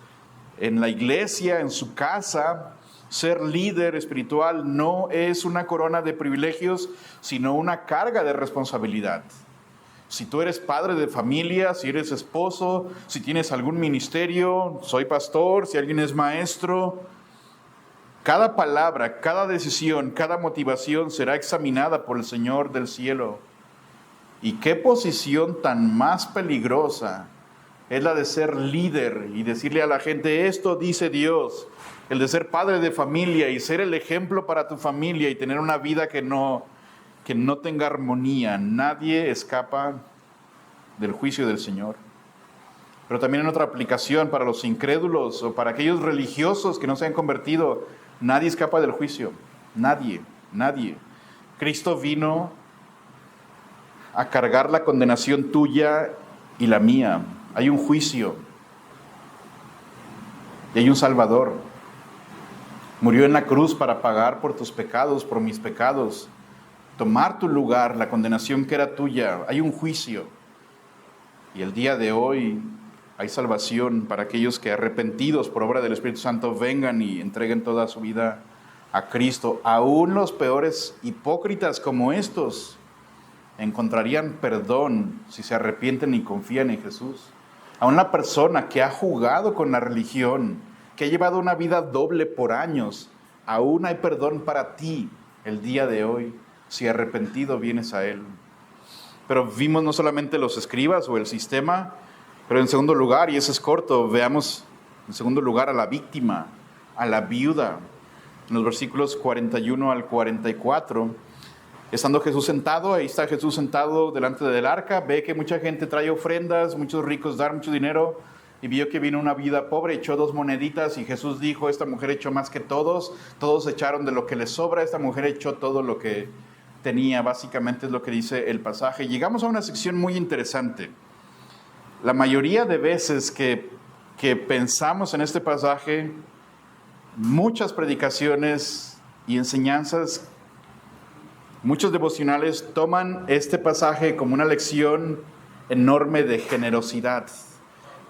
en la iglesia, en su casa. Ser líder espiritual no es una corona de privilegios, sino una carga de responsabilidad. Si tú eres padre de familia, si eres esposo, si tienes algún ministerio, soy pastor, si alguien es maestro, cada palabra, cada decisión, cada motivación será examinada por el Señor del cielo. ¿Y qué posición tan más peligrosa es la de ser líder y decirle a la gente, esto dice Dios? El de ser padre de familia y ser el ejemplo para tu familia y tener una vida que no tenga armonía. Nadie escapa del juicio del Señor. Pero también en otra aplicación para los incrédulos o para aquellos religiosos que no se han convertido, nadie escapa del juicio. Nadie. Cristo vino a cargar la condenación tuya y la mía. Hay un juicio y hay un Salvador. Murió en la cruz para pagar por tus pecados, por mis pecados. Tomar tu lugar, la condenación que era tuya. Hay un juicio. Y el día de hoy hay salvación para aquellos que arrepentidos por obra del Espíritu Santo vengan y entreguen toda su vida a Cristo. Aún los peores hipócritas como estos encontrarían perdón si se arrepienten y confían en Jesús. A una persona que ha jugado con la religión, que ha llevado una vida doble por años, aún hay perdón para ti el día de hoy. Si arrepentido vienes a Él. Pero vimos no solamente los escribas o el sistema, pero en segundo lugar, y ese es corto, veamos en segundo lugar a la víctima, a la viuda. En los versículos 41 al 44, estando Jesús sentado, ahí está Jesús sentado delante del arca, ve que mucha gente trae ofrendas, muchos ricos dan mucho dinero, y vio que vino una viuda pobre, echó 2 moneditas, y Jesús dijo, esta mujer echó más que todos echaron de lo que les sobra, esta mujer echó todo lo que tenía, básicamente es lo que dice el pasaje. Llegamos a una sección muy interesante. La mayoría de veces que pensamos en este pasaje, muchas predicaciones y enseñanzas. Muchos devocionales toman este pasaje como una lección enorme de generosidad.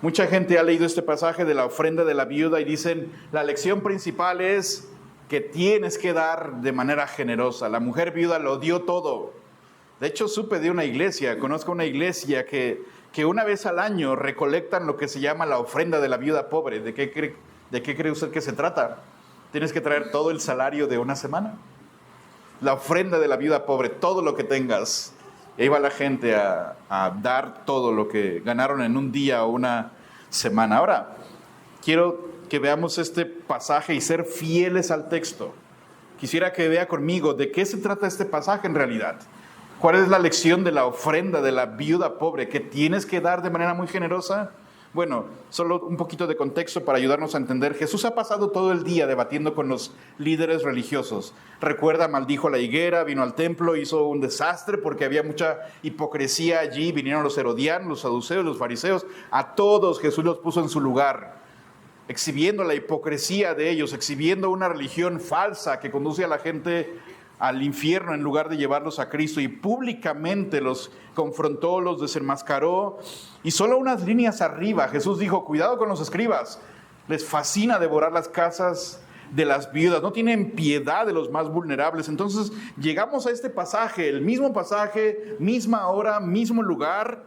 Mucha gente ha leído este pasaje de la ofrenda de la viuda y dicen, la lección principal es que tienes que dar de manera generosa. La mujer viuda lo dio todo. De hecho, supe de una iglesia, conozco una iglesia que una vez al año recolectan lo que se llama la ofrenda de la viuda pobre. ¿De qué cree usted que se trata? Tienes que traer todo el salario de una semana. La ofrenda de la viuda pobre, todo lo que tengas. Y ahí va la gente a dar todo lo que ganaron en un día o una semana. Ahora, quiero que veamos este pasaje y ser fieles al texto. Quisiera que vea conmigo de qué se trata este pasaje en realidad. ¿Cuál es la lección de la ofrenda de la viuda pobre? ¿Que tienes que dar de manera muy generosa? Bueno, solo un poquito de contexto para ayudarnos a entender. Jesús ha pasado todo el día debatiendo con los líderes religiosos. Recuerda, maldijo la higuera, vino al templo, hizo un desastre porque había mucha hipocresía allí. Vinieron los herodianos, los saduceos, los fariseos. A todos Jesús los puso en su lugar, exhibiendo la hipocresía de ellos, exhibiendo una religión falsa que conduce a la gente al infierno en lugar de llevarlos a Cristo, y públicamente los confrontó, los desenmascaró. Y solo unas líneas arriba Jesús dijo, cuidado con los escribas, les fascina devorar las casas de las viudas, no tienen piedad de los más vulnerables. Entonces llegamos a este pasaje, el mismo pasaje, misma hora, mismo lugar,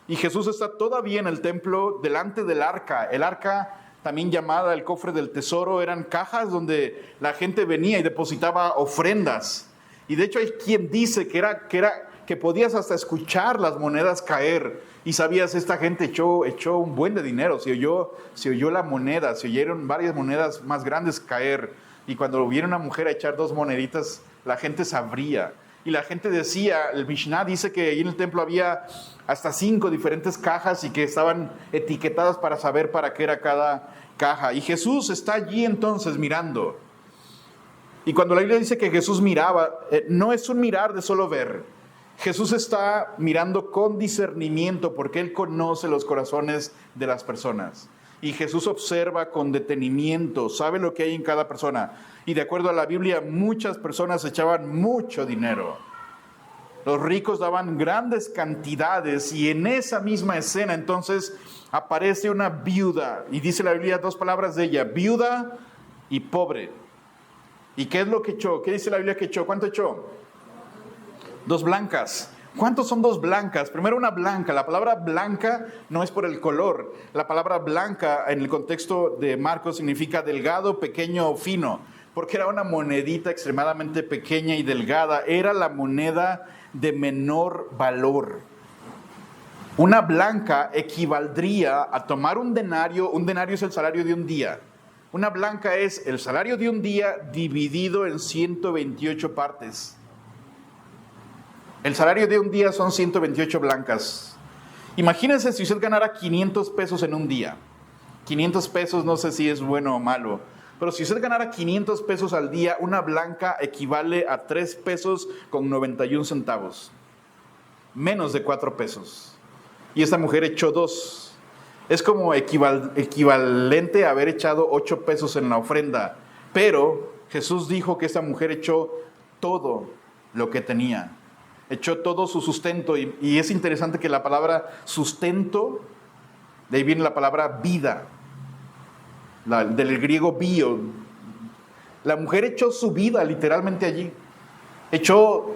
y Jesús está todavía en el templo delante del arca. El arca, también llamada el cofre del tesoro, eran cajas donde la gente venía y depositaba ofrendas. Y de hecho hay quien dice que podías hasta escuchar las monedas caer. Y sabías, esta gente echó un buen de dinero. Se oyó la moneda, se oyeron varias monedas más grandes caer. Y cuando viene una mujer a echar 2 moneditas, la gente sabría. Y la gente decía, el Mishnah dice que ahí en el templo había hasta 5 diferentes cajas y que estaban etiquetadas para saber para qué era cada caja. Y Jesús está allí entonces mirando. Y cuando la Biblia dice que Jesús miraba, no es un mirar de solo ver. Jesús está mirando con discernimiento porque Él conoce los corazones de las personas. Y Jesús observa con detenimiento, sabe lo que hay en cada persona. Y de acuerdo a la Biblia, muchas personas echaban mucho dinero. Los ricos daban grandes cantidades, y en esa misma escena entonces aparece una viuda. Y dice la Biblia 2 palabras de ella, viuda y pobre. ¿Y qué es lo que echó? ¿Qué dice la Biblia que echó? ¿Cuánto echó? 2 blancas. ¿Cuántos son 2 blancas? Primero, una blanca. La palabra blanca no es por el color. La palabra blanca en el contexto de Marcos significa delgado, pequeño o fino, porque era una monedita extremadamente pequeña y delgada. Era la moneda de menor valor. Una blanca equivaldría a tomar un denario. Un denario es el salario de un día. Una blanca es el salario de un día dividido en 128 partes. El salario de un día son 128 blancas. Imagínense si usted ganara 500 pesos en un día. 500 pesos, no sé si es bueno o malo, pero si usted ganara 500 pesos al día, una blanca equivale a 3 pesos con 91 centavos. Menos de 4 pesos. Y esta mujer echó 2. Es como equivalente a haber echado 8 pesos en la ofrenda. Pero Jesús dijo que esta mujer echó todo lo que tenía. Echó todo su sustento, y es interesante que la palabra sustento, de ahí viene la palabra vida, del griego bio. La mujer echó su vida literalmente allí. Echó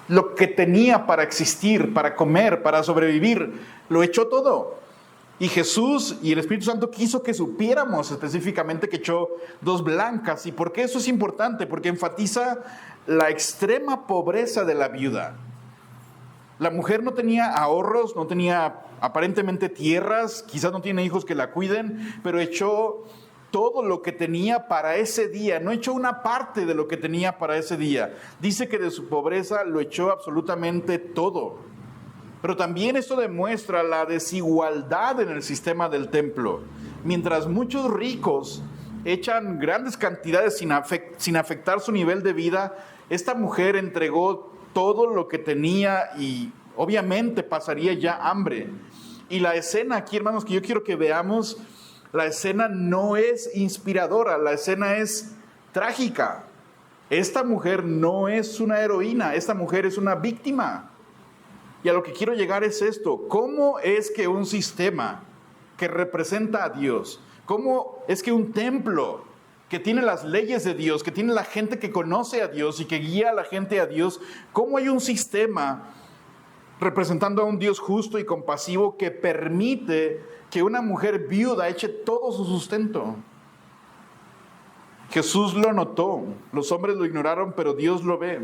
lo que tenía para existir, para comer, para sobrevivir. Lo echó todo. Y Jesús y el Espíritu Santo quiso que supiéramos específicamente que echó 2 blancas. ¿Y por qué eso es importante? Porque enfatiza la extrema pobreza de la viuda. La mujer no tenía ahorros, no tenía aparentemente tierras, quizás no tiene hijos que la cuiden, pero echó todo lo que tenía para ese día, no echó una parte de lo que tenía para ese día. Dice que de su pobreza lo echó absolutamente todo. Pero también esto demuestra la desigualdad en el sistema del templo. Mientras muchos ricos echan grandes cantidades sin afectar su nivel de vida, esta mujer entregó todo lo que tenía y obviamente pasaría ya hambre. Y la escena aquí, hermanos, que yo quiero que veamos, la escena no es inspiradora, la escena es trágica. Esta mujer no es una heroína, esta mujer es una víctima. Y a lo que quiero llegar es esto: ¿cómo es que un sistema que representa a Dios, cómo es que un templo que tiene las leyes de Dios, que tiene la gente que conoce a Dios y que guía a la gente a Dios, cómo hay un sistema representando a un Dios justo y compasivo que permite que una mujer viuda eche todo su sustento? Jesús lo notó, los hombres lo ignoraron, pero Dios lo ve.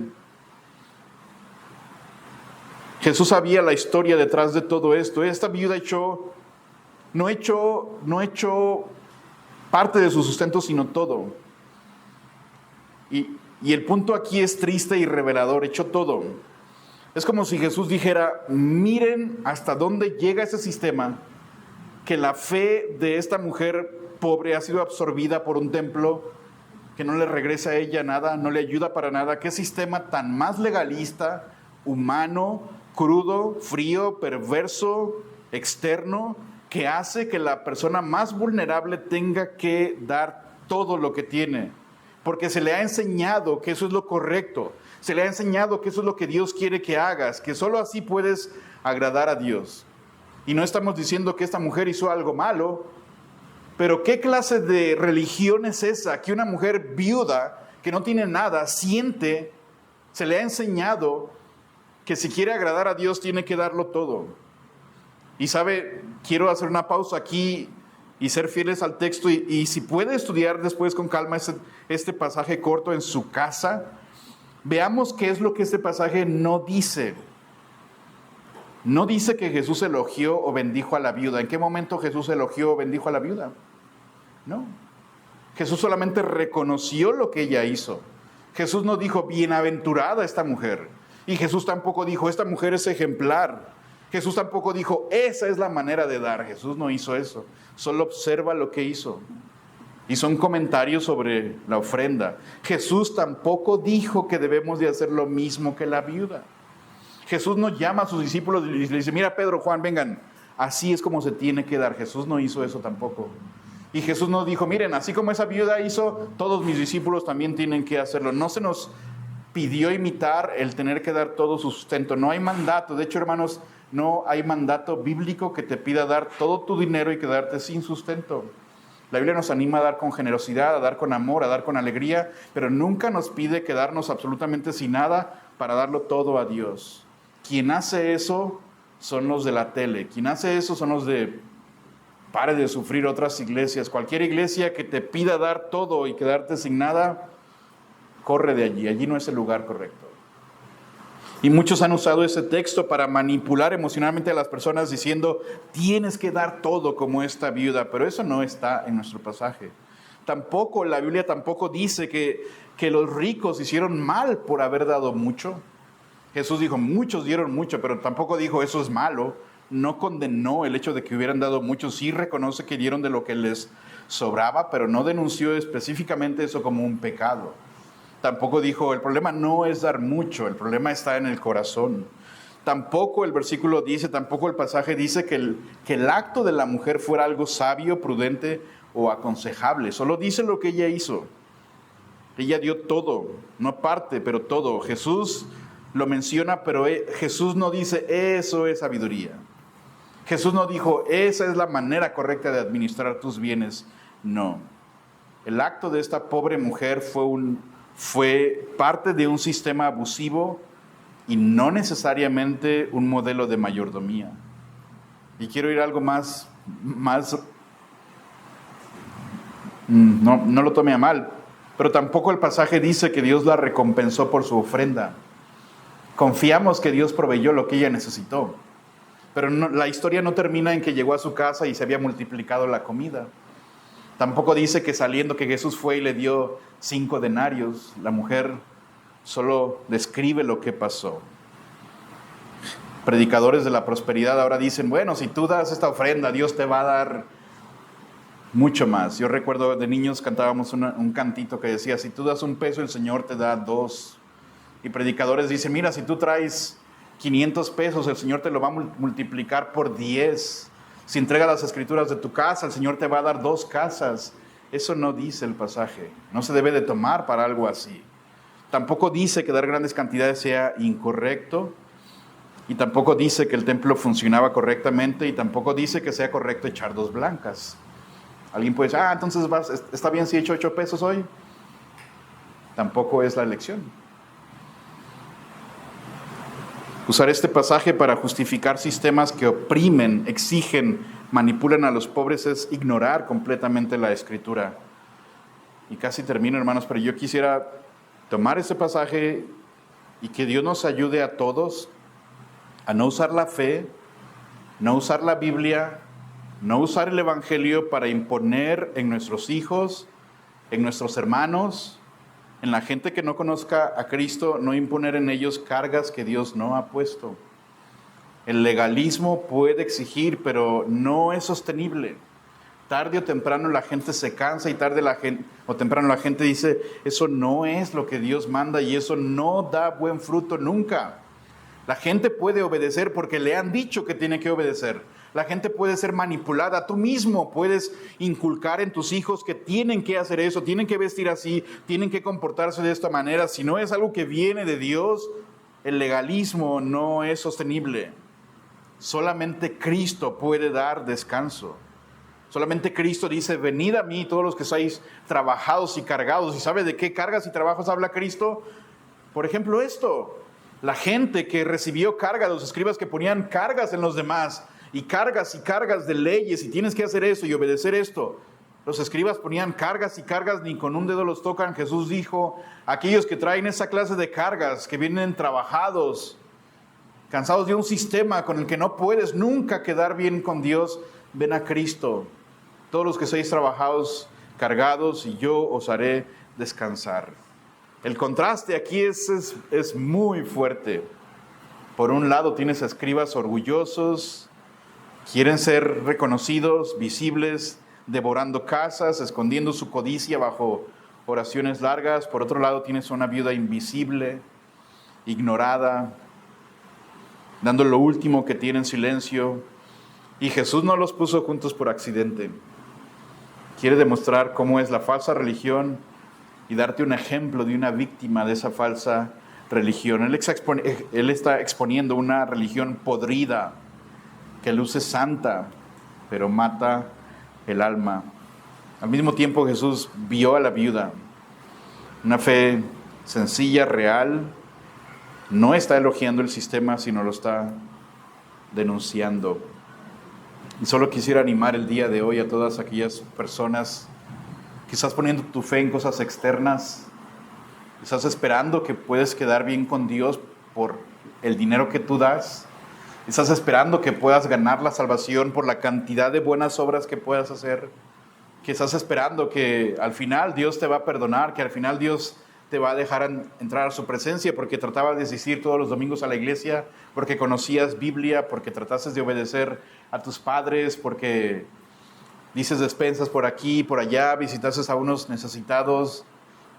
Jesús sabía la historia detrás de todo esto. Esta viuda no echó parte de su sustento, sino todo. Y el punto aquí es triste y revelador: echó todo. Es como si Jesús dijera: miren hasta dónde llega ese sistema, que la fe de esta mujer pobre ha sido absorbida por un templo que no le regresa a ella nada, no le ayuda para nada. ¿Qué sistema tan más legalista, humano, crudo, frío, perverso, externo, que hace que la persona más vulnerable tenga que dar todo lo que tiene? Porque se le ha enseñado que eso es lo correcto, se le ha enseñado que eso es lo que Dios quiere que hagas, que solo así puedes agradar a Dios. Y no estamos diciendo que esta mujer hizo algo malo, pero ¿qué clase de religión es esa? Que una mujer viuda que no tiene nada siente, se le ha enseñado que si quiere agradar a Dios tiene que darlo todo. Y sabe, quiero hacer una pausa aquí y ser fieles al texto, y si puede estudiar después con calma este pasaje corto en su casa, veamos qué es lo que este pasaje no dice. No dice que Jesús elogió o bendijo a la viuda. ¿En qué momento Jesús elogió o bendijo a la viuda? No. Jesús solamente reconoció lo que ella hizo. Jesús no dijo: bienaventurada esta mujer. Y Jesús tampoco dijo: esta mujer es ejemplar. Jesús tampoco dijo: esa es la manera de dar. Jesús no hizo eso. Solo observa lo que hizo. Y son comentarios sobre la ofrenda. Jesús tampoco dijo que debemos de hacer lo mismo que la viuda. Jesús no llama a sus discípulos y les dice: mira, Pedro, Juan, vengan, así es como se tiene que dar. Jesús no hizo eso tampoco. Y Jesús no dijo: miren, así como esa viuda hizo, todos mis discípulos también tienen que hacerlo. No se nos pidió imitar el tener que dar todo su sustento. No hay mandato. De hecho, hermanos, no hay mandato bíblico que te pida dar todo tu dinero y quedarte sin sustento. La Biblia nos anima a dar con generosidad, a dar con amor, a dar con alegría, pero nunca nos pide quedarnos absolutamente sin nada para darlo todo a Dios. Quien hace eso son los de la tele. Quien hace eso son los de pare de sufrir otras iglesias. Cualquier iglesia que te pida dar todo y quedarte sin nada, corre de allí. Allí no es el lugar correcto. Y muchos han usado ese texto para manipular emocionalmente a las personas diciendo: tienes que dar todo como esta viuda. Pero eso no está en nuestro pasaje. Tampoco, la Biblia tampoco dice que los ricos hicieron mal por haber dado mucho. Jesús dijo: muchos dieron mucho, pero tampoco dijo eso es malo. No condenó el hecho de que hubieran dado mucho. Sí reconoce que dieron de lo que les sobraba, pero no denunció específicamente eso como un pecado. Tampoco dijo: el problema no es dar mucho, el problema está en el corazón. Tampoco el versículo dice, tampoco el pasaje dice que el acto de la mujer fuera algo sabio, prudente o aconsejable. Solo dice lo que ella hizo. Ella dio todo, no parte, pero todo. Jesús lo menciona, pero Jesús no dice: eso es sabiduría. Jesús no dijo: esa es la manera correcta de administrar tus bienes. No. El acto de esta pobre mujer fue parte de un sistema abusivo y no necesariamente un modelo de mayordomía. Y quiero ir a algo más no lo tome a mal, pero tampoco el pasaje dice que Dios la recompensó por su ofrenda. Confiamos que Dios proveyó lo que ella necesitó. Pero la historia no termina en que llegó a su casa y se había multiplicado la comida. Tampoco dice que saliendo que Jesús fue y le dio 5 denarios. La mujer solo describe lo que pasó. Predicadores de la prosperidad ahora dicen: bueno, si tú das esta ofrenda, Dios te va a dar mucho más. Yo recuerdo de niños cantábamos un cantito que decía: si tú das $1, el Señor te da 2. Y predicadores dicen: mira, si tú traes $500, el Señor te lo va a multiplicar por 10. Si entregas las escrituras de tu casa, el Señor te va a dar 2 casas. Eso no dice el pasaje. No se debe de tomar para algo así. Tampoco dice que dar grandes cantidades sea incorrecto. Y tampoco dice que el templo funcionaba correctamente. Y tampoco dice que sea correcto echar 2 blancas. Alguien puede decir, entonces ¿está bien si echo 8 pesos hoy? Tampoco es la elección. Usar este pasaje para justificar sistemas que oprimen, exigen, manipulan a los pobres es ignorar completamente la Escritura. Y casi termino, hermanos, pero yo quisiera tomar este pasaje y que Dios nos ayude a todos a no usar la fe, no usar la Biblia, no usar el Evangelio para imponer en nuestros hijos, en nuestros hermanos, en la gente que no conozca a Cristo, no imponer en ellos cargas que Dios no ha puesto. El legalismo puede exigir, pero no es sostenible. Tarde o temprano la gente se cansa y temprano la gente dice, eso no es lo que Dios manda y eso no da buen fruto nunca. La gente puede obedecer porque le han dicho que tiene que obedecer. La gente puede ser manipulada. Tú mismo puedes inculcar en tus hijos que tienen que hacer eso, tienen que vestir así, tienen que comportarse de esta manera. Si no es algo que viene de Dios, el legalismo no es sostenible. Solamente Cristo puede dar descanso. Solamente Cristo dice, venid a mí todos los que estáis trabajados y cargados. ¿Y sabe de qué cargas y trabajos habla Cristo? Por ejemplo, esto. La gente que recibió carga, los escribas que ponían cargas en los demás, y cargas de leyes, y tienes que hacer eso y obedecer esto. Los escribas ponían cargas y cargas, ni con un dedo los tocan. Jesús dijo, aquellos que traen esa clase de cargas, que vienen trabajados, cansados de un sistema con el que no puedes nunca quedar bien con Dios, ven a Cristo. Todos los que sois trabajados, cargados, y yo os haré descansar. El contraste aquí es muy fuerte. Por un lado tienes a escribas orgullosos, quieren ser reconocidos, visibles, devorando casas, escondiendo su codicia bajo oraciones largas. Por otro lado tienes a una viuda invisible, ignorada, dando lo último que tiene en silencio. Y Jesús no los puso juntos por accidente. Quiere demostrar cómo es la falsa religión y darte un ejemplo de una víctima de esa falsa religión. Él está exponiendo una religión podrida, que luce santa, pero mata el alma. Al mismo tiempo Jesús vio a la viuda. Una fe sencilla, real. No está elogiando el sistema, sino lo está denunciando. Y solo quisiera animar el día de hoy a todas aquellas personas que estás poniendo tu fe en cosas externas, estás esperando que puedes quedar bien con Dios por el dinero que tú das, estás esperando que puedas ganar la salvación por la cantidad de buenas obras que puedas hacer, que estás esperando que al final Dios te va a perdonar, que al final Dios te va a dejar entrar a su presencia porque tratabas de asistir todos los domingos a la iglesia, porque conocías Biblia, porque trataste de obedecer a tus padres, porque dices despensas por aquí y por allá, visitaste a unos necesitados.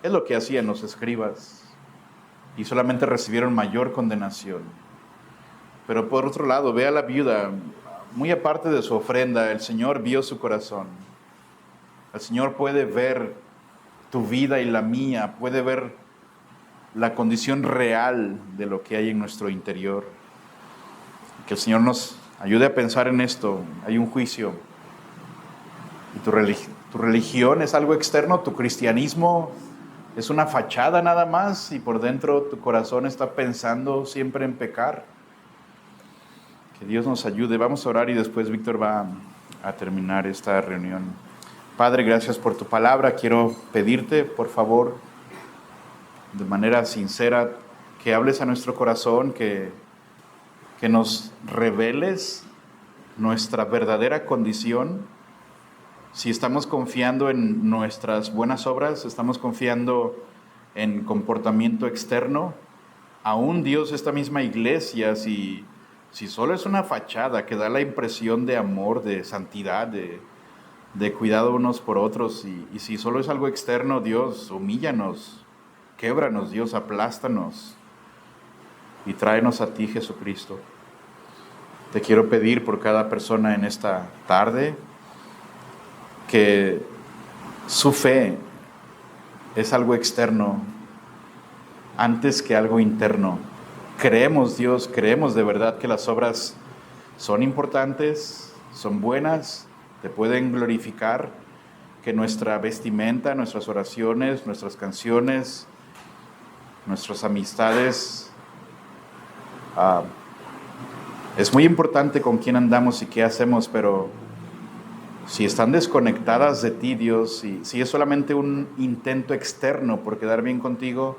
Es lo que hacían los escribas y solamente recibieron mayor condenación. Pero por otro lado, ve a la viuda, muy aparte de su ofrenda, el Señor vio su corazón. El Señor puede ver tu vida y la mía, puede ver la condición real de lo que hay en nuestro interior. Que el Señor nos ayude a pensar en esto. Hay un juicio. Y tu religión es algo externo, tu cristianismo es una fachada nada más, y por dentro tu corazón está pensando siempre en pecar. Que Dios nos ayude. Vamos a orar y después Víctor va a terminar esta reunión. Padre, gracias por tu palabra. Quiero pedirte, por favor, de manera sincera, que hables a nuestro corazón, que nos reveles nuestra verdadera condición. Si estamos confiando en nuestras buenas obras, estamos confiando en comportamiento externo, aún Dios, esta misma iglesia, si solo es una fachada que da la impresión de amor, de santidad, de cuidado unos por otros, y si solo es algo externo, Dios, humíllanos, québranos, Dios, aplástanos y tráenos a ti, Jesucristo. Te quiero pedir por cada persona en esta tarde que su fe es algo externo, antes que algo interno. Creemos, Dios, creemos de verdad que las obras son importantes, son buenas, te pueden glorificar, que nuestra vestimenta, nuestras oraciones, nuestras canciones, nuestras amistades, es muy importante con quién andamos y qué hacemos, pero si están desconectadas de ti, Dios, si es solamente un intento externo por quedar bien contigo,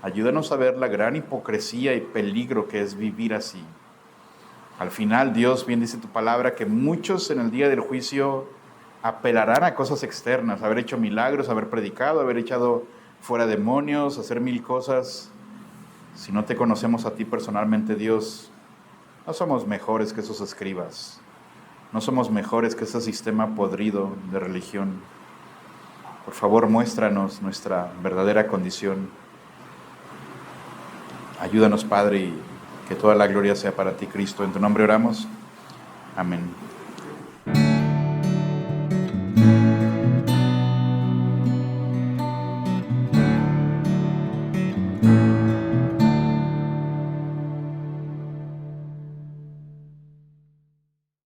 ayúdanos a ver la gran hipocresía y peligro que es vivir así. Al final, Dios, bien dice tu palabra, que muchos en el día del juicio apelarán a cosas externas, haber hecho milagros, haber predicado, haber echado fuera demonios, hacer mil cosas. Si no te conocemos a ti personalmente, Dios, no somos mejores que esos escribas. No somos mejores que ese sistema podrido de religión. Por favor, muéstranos nuestra verdadera condición. Ayúdanos, Padre, y que toda la gloria sea para ti, Cristo. En tu nombre oramos. Amén.